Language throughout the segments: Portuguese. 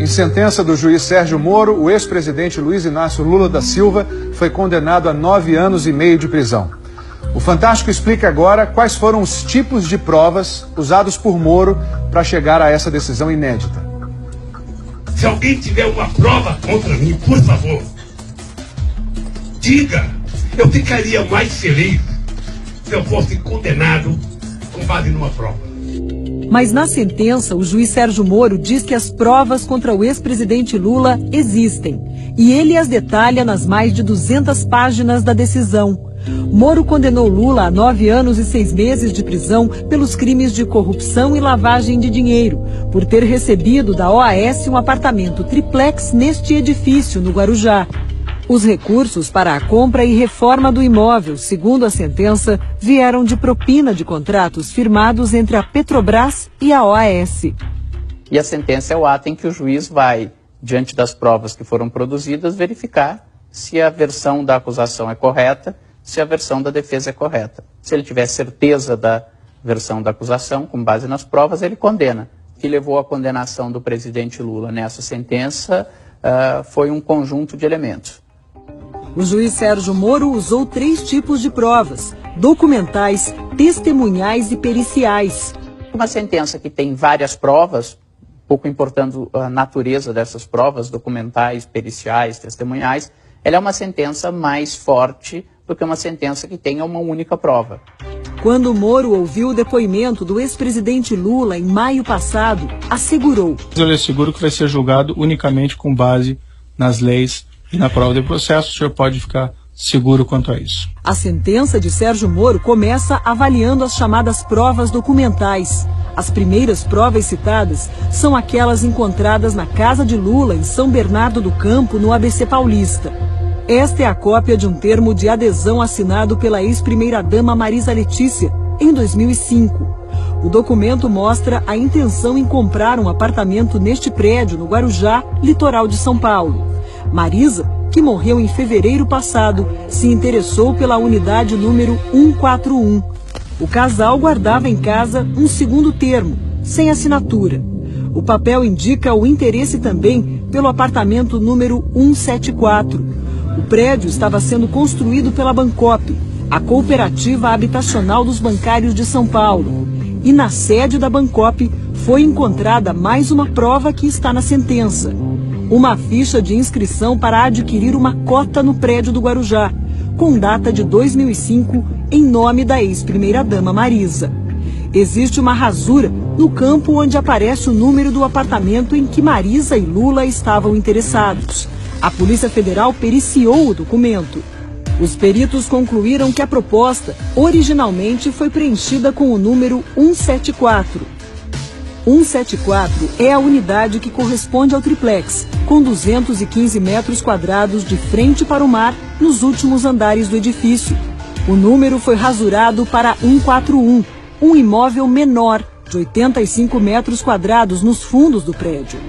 Em sentença do juiz Sérgio Moro, o ex-presidente Luiz Inácio Lula da Silva foi condenado a 9 anos e meio de prisão. O Fantástico explica agora quais foram os tipos de provas usados por Moro para chegar a essa decisão inédita. Se alguém tiver uma prova contra mim, por favor, diga. Eu ficaria mais feliz se eu fosse condenado com base numa prova. Mas na sentença, o juiz Sérgio Moro diz que as provas contra o ex-presidente Lula existem. E ele as detalha nas mais de 200 páginas da decisão. Moro condenou Lula a 9 anos e 6 meses de prisão pelos crimes de corrupção e lavagem de dinheiro, por ter recebido da OAS um apartamento triplex neste edifício, no Guarujá. Os recursos para a compra e reforma do imóvel, segundo a sentença, vieram de propina de contratos firmados entre a Petrobras e a OAS. E a sentença é o ato em que o juiz vai, diante das provas que foram produzidas, verificar se a versão da acusação é correta, se a versão da defesa é correta. Se ele tiver certeza da versão da acusação, com base nas provas, ele condena. O que levou à condenação do presidente Lula nessa sentença foi um conjunto de elementos. O juiz Sérgio Moro usou 3 tipos de provas: documentais, testemunhais e periciais. Uma sentença que tem várias provas, pouco importando a natureza dessas provas, documentais, periciais, testemunhais, ela é uma sentença mais forte do que uma sentença que tenha uma única prova. Quando Moro ouviu o depoimento do ex-presidente Lula em maio passado, assegurou: eu lhe asseguro que vai ser julgado unicamente com base nas leis e na prova de processo. O senhor pode ficar seguro quanto a isso. A sentença de Sérgio Moro começa avaliando as chamadas provas documentais. As primeiras provas citadas são aquelas encontradas na casa de Lula, em São Bernardo do Campo, no ABC Paulista. Esta é a cópia de um termo de adesão assinado pela ex-primeira-dama Marisa Letícia, em 2005. O documento mostra a intenção em comprar um apartamento neste prédio, no Guarujá, litoral de São Paulo. Marisa, que morreu em fevereiro passado, se interessou pela unidade número 141. O casal guardava em casa um segundo termo, sem assinatura. O papel indica o interesse também pelo apartamento número 174. O prédio estava sendo construído pela Bancop, a cooperativa habitacional dos bancários de São Paulo. E na sede da Bancop foi encontrada mais uma prova que está na sentença: uma ficha de inscrição para adquirir uma cota no prédio do Guarujá, com data de 2005, em nome da ex-primeira-dama Marisa. Existe uma rasura no campo onde aparece o número do apartamento em que Marisa e Lula estavam interessados. A Polícia Federal periciou o documento. Os peritos concluíram que a proposta originalmente foi preenchida com o número 174. 174 é a unidade que corresponde ao triplex, com 215 metros quadrados de frente para o mar nos últimos andares do edifício. O número foi rasurado para 141, um imóvel menor, de 85 metros quadrados nos fundos do prédio.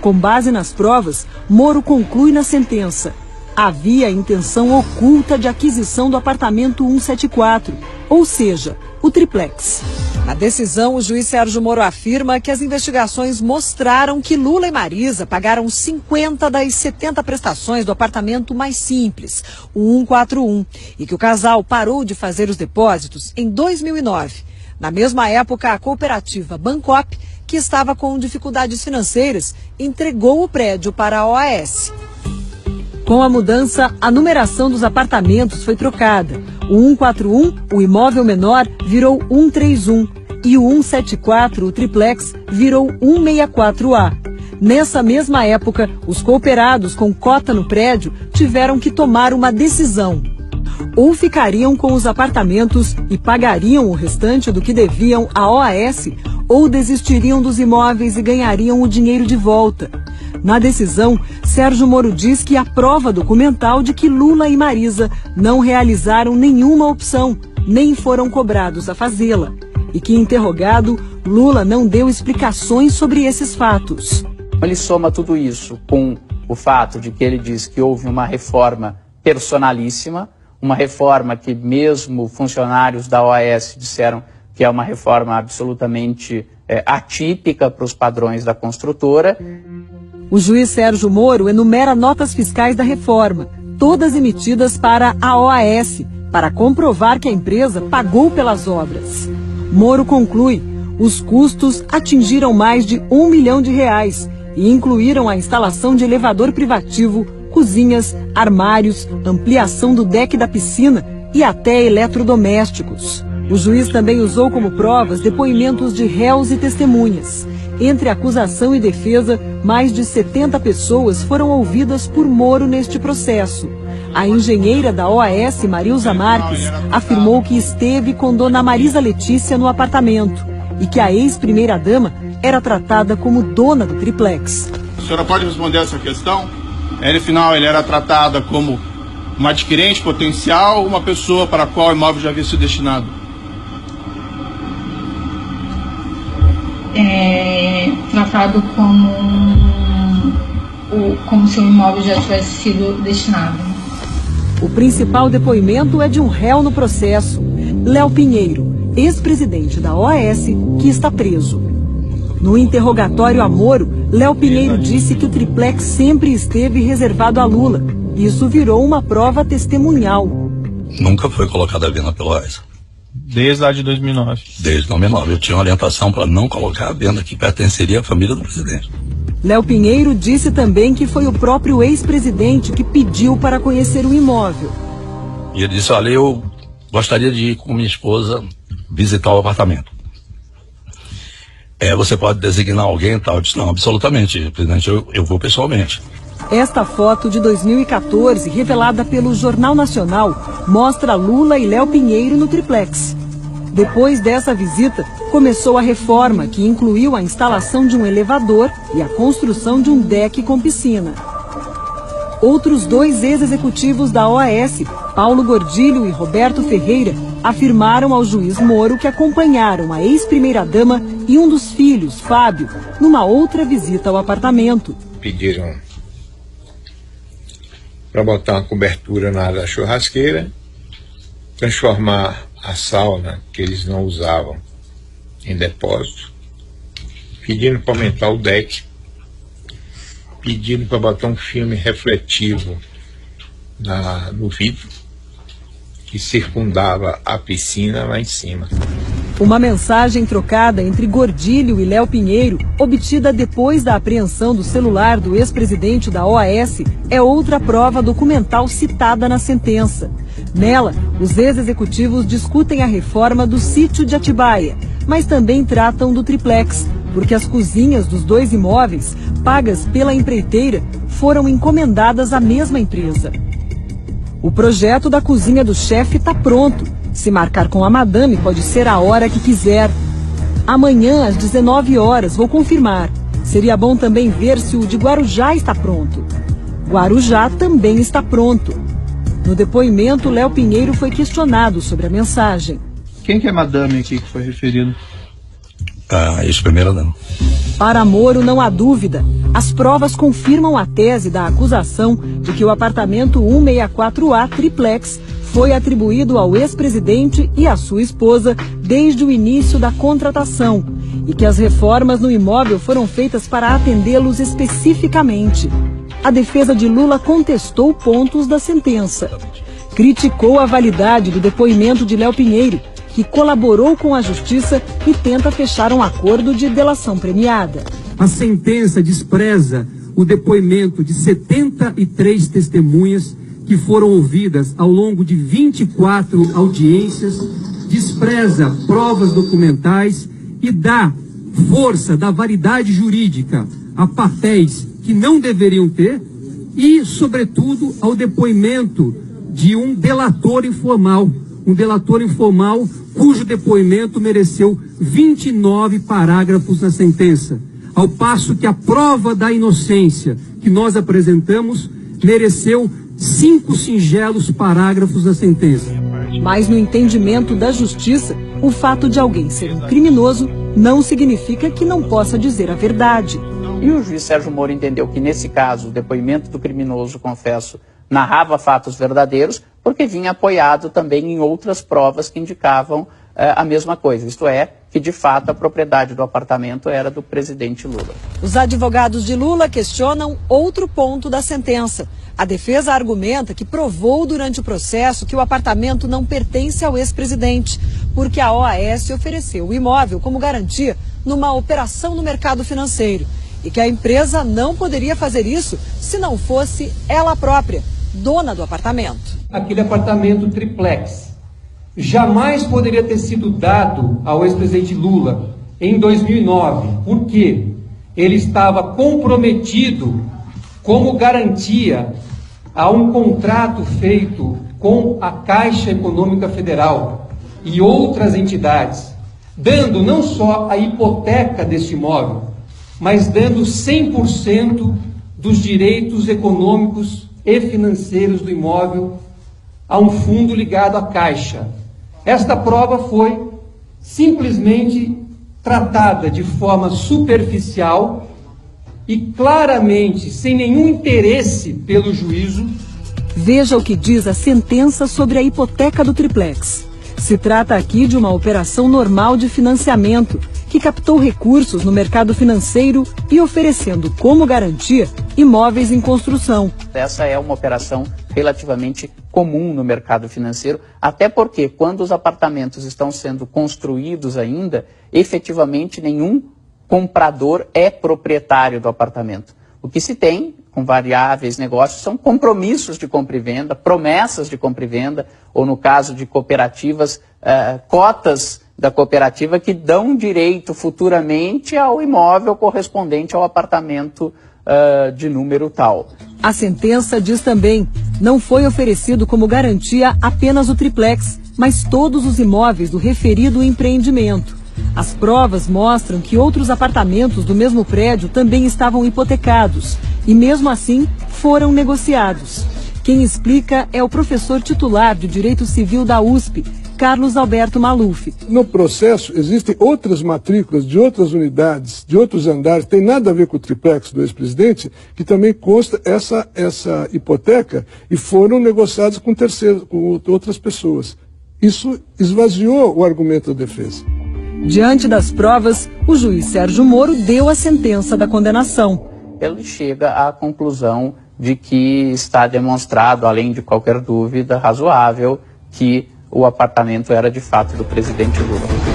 Com base nas provas, Moro conclui na sentença: havia intenção oculta de aquisição do apartamento 174, ou seja, o triplex. Na decisão, o juiz Sérgio Moro afirma que as investigações mostraram que Lula e Marisa pagaram 50 das 70 prestações do apartamento mais simples, o 141, e que o casal parou de fazer os depósitos em 2009. Na mesma época, a cooperativa Bancop, que estava com dificuldades financeiras, entregou o prédio para a OAS. Com a mudança, a numeração dos apartamentos foi trocada. O 141, o imóvel menor, virou 131 e o 174, o triplex, virou 164A. Nessa mesma época, os cooperados com cota no prédio tiveram que tomar uma decisão. Ou ficariam com os apartamentos e pagariam o restante do que deviam à OAS, ou desistiriam dos imóveis e ganhariam o dinheiro de volta. Na decisão, Sérgio Moro diz que há prova documental de que Lula e Marisa não realizaram nenhuma opção, nem foram cobrados a fazê-la. E que, interrogado, Lula não deu explicações sobre esses fatos. Ele soma tudo isso com o fato de que ele diz que houve uma reforma personalíssima, uma reforma que mesmo funcionários da OAS disseram que é uma reforma absolutamente atípica para os padrões da construtora. O juiz Sérgio Moro enumera notas fiscais da reforma, todas emitidas para a OAS, para comprovar que a empresa pagou pelas obras. Moro conclui: os custos atingiram mais de R$1 milhão e incluíram a instalação de elevador privativo, cozinhas, armários, ampliação do deck da piscina e até eletrodomésticos. O juiz também usou como provas depoimentos de réus e testemunhas. Entre acusação e defesa, mais de 70 pessoas foram ouvidas por Moro neste processo. A engenheira da OAS, Marilza Marques, afirmou que esteve com dona Marisa Letícia no apartamento e que a ex-primeira-dama era tratada como dona do triplex. A senhora pode responder essa questão? Afinal, ele era tratada como uma adquirente potencial ou uma pessoa para a qual o imóvel já havia sido destinado? Tratado como se o imóvel já tivesse sido destinado. O principal depoimento é de um réu no processo, Léo Pinheiro, ex-presidente da OAS, que está preso. No interrogatório a Moro, Léo Pinheiro disse que o triplex sempre esteve reservado a Lula. Isso virou uma prova testemunhal. Nunca foi colocada à venda pela OAS. Desde lá de 2009. Desde 2009. Eu tinha uma orientação para não colocar à venda, que pertenceria à família do presidente. Léo Pinheiro disse também que foi o próprio ex-presidente que pediu para conhecer o imóvel. E ele disse: olha, eu gostaria de ir com minha esposa visitar o apartamento. Você pode designar alguém e tal? Eu disse: não, absolutamente, presidente, eu vou pessoalmente. Esta foto de 2014, revelada pelo Jornal Nacional, mostra Lula e Léo Pinheiro no triplex. Depois dessa visita, começou a reforma, que incluiu a instalação de um elevador e a construção de um deck com piscina. Outros dois ex-executivos da OAS, Paulo Gordilho e Roberto Ferreira, afirmaram ao juiz Moro que acompanharam a ex-primeira-dama e um dos filhos, Fábio, numa outra visita ao apartamento. Pediram para botar uma cobertura na área da churrasqueira, transformar a sauna, que eles não usavam, em depósito, pedindo para aumentar o deck, pedindo para botar um filme refletivo no vidro, que circundava a piscina lá em cima. Uma mensagem trocada entre Gordilho e Léo Pinheiro, obtida depois da apreensão do celular do ex-presidente da OAS, é outra prova documental citada na sentença. Nela, os ex-executivos discutem a reforma do sítio de Atibaia, mas também tratam do triplex, porque as cozinhas dos dois imóveis, pagas pela empreiteira, foram encomendadas à mesma empresa. O projeto da cozinha do chefe está pronto. Se marcar com a madame, pode ser a hora que quiser. Amanhã, às 19 horas, vou confirmar. Seria bom também ver se o de Guarujá está pronto. Guarujá também está pronto. No depoimento, Léo Pinheiro foi questionado sobre a mensagem. Quem que é madame aqui que foi referido? A ex-primeira-dama. Para Moro, não há dúvida. As provas confirmam a tese da acusação de que o apartamento 164A triplex foi atribuído ao ex-presidente e à sua esposa desde o início da contratação e que as reformas no imóvel foram feitas para atendê-los especificamente. A defesa de Lula contestou pontos da sentença. Criticou a validade do depoimento de Léo Pinheiro, que colaborou com a justiça e tenta fechar um acordo de delação premiada. A sentença despreza o depoimento de 73 testemunhas que foram ouvidas ao longo de 24 audiências, despreza provas documentais e dá força da validade jurídica a papéis que não deveriam ter e, sobretudo, ao depoimento de um delator informal cujo depoimento mereceu 29 parágrafos na sentença, ao passo que a prova da inocência que nós apresentamos mereceu 5 singelos parágrafos da sentença. Mas no entendimento da justiça, o fato de alguém ser um criminoso não significa que não possa dizer a verdade. E o juiz Sérgio Moro entendeu que, nesse caso, o depoimento do criminoso, confesso, narrava fatos verdadeiros, porque vinha apoiado também em outras provas que indicavam a mesma coisa. Isto é, que de fato a propriedade do apartamento era do presidente Lula. Os advogados de Lula questionam outro ponto da sentença. A defesa argumenta que provou durante o processo que o apartamento não pertence ao ex-presidente, porque a OAS ofereceu o imóvel como garantia numa operação no mercado financeiro e que a empresa não poderia fazer isso se não fosse ela própria, dona do apartamento. Aquele apartamento triplex jamais poderia ter sido dado ao ex-presidente Lula em 2009, porque ele estava comprometido como garantia a um contrato feito com a Caixa Econômica Federal e outras entidades, dando não só a hipoteca deste imóvel, mas dando 100% dos direitos econômicos e financeiros do imóvel a um fundo ligado à Caixa. Esta prova foi simplesmente tratada de forma superficial e claramente sem nenhum interesse pelo juízo. Veja o que diz a sentença sobre a hipoteca do triplex. Se trata aqui de uma operação normal de financiamento que captou recursos no mercado financeiro e oferecendo como garantia imóveis em construção. Essa é uma operação relativamente comum no mercado financeiro, até porque quando os apartamentos estão sendo construídos ainda, efetivamente nenhum comprador é proprietário do apartamento. O que se tem com variáveis negócios são compromissos de compra e venda, promessas de compra e venda, ou no caso de cooperativas, cotas da cooperativa que dão direito futuramente ao imóvel correspondente ao apartamento de número tal. A sentença diz também, não foi oferecido como garantia apenas o triplex, mas todos os imóveis do referido empreendimento. As provas mostram que outros apartamentos do mesmo prédio também estavam hipotecados e, mesmo assim, foram negociados. Quem explica é o professor titular de Direito Civil da USP, Carlos Alberto Maluf. No processo, existem outras matrículas de outras unidades, de outros andares, tem nada a ver com o triplex do ex-presidente, que também consta essa hipoteca e foram negociados com terceiros, com outras pessoas. Isso esvaziou o argumento da defesa. Diante das provas, o juiz Sérgio Moro deu a sentença da condenação. Ele chega à conclusão de que está demonstrado, além de qualquer dúvida razoável, que o apartamento era de fato do presidente Lula.